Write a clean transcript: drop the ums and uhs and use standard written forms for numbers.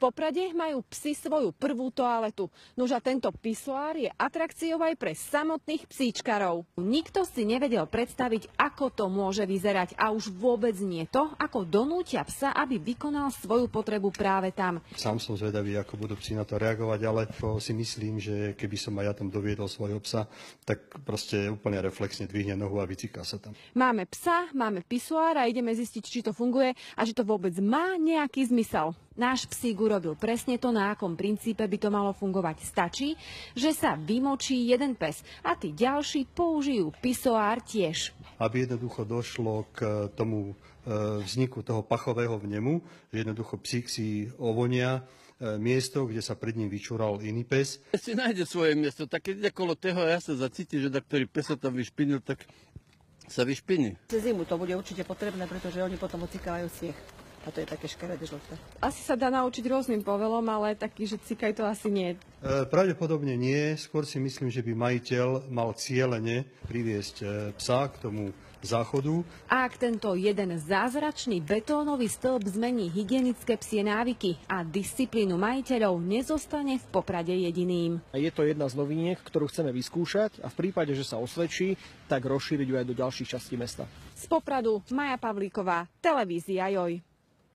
Poprade majú psi svoju prvú toaletu. Nuž a tento pisoár je atrakciou aj pre samotných psíčkarov. Nikto si nevedel predstaviť, ako to môže vyzerať a už vôbec nie to, ako donútia psa, aby vykonal svoju potrebu práve tam. Sám som zvedavý, ako budú psi na to reagovať, ale si myslím, že keby som aj ja tam doviedol svojho psa, tak proste úplne reflexne dvihne nohu a vycíka sa tam. Máme psa, máme pisoár a ideme zistiť, či to funguje a či to vôbec má nejaký zmysel. Náš psík urobil presne to, na akom princípe by to malo fungovať. Stačí, že sa vymočí jeden pes a tí ďalší použijú pisoár tiež. Aby jednoducho došlo k tomu vzniku toho pachového vnemu, že jednoducho psík si ovonia miesto, kde sa pred ním vyčúral iný pes. Si nájde svoje miesto, tak keď ide kolo toho ja sa zacíti, že ktorý pes sa tam vyšpinil, tak sa vyšpiní. Cez zimu to bude určite potrebné, pretože oni potom ocikávajú smiech. A to je také škaredé žlté. Asi sa dá naučiť rôznym povelom, ale taký, že cikaj, to asi nie. Pravdepodobne nie. Skôr si myslím, že by majiteľ mal cielene priviesť psa k tomu záchodu. A ak tento jeden zázračný betónový stĺp zmení hygienické psie návyky a disciplínu majiteľov, nezostane v Poprade jediným. Je to jedna z noviniek, ktorú chceme vyskúšať a v prípade, že sa osvedčí, tak rozšíriť ju aj do ďalších častí mesta. Z Popradu Maja Pavlíková, televízia Joj.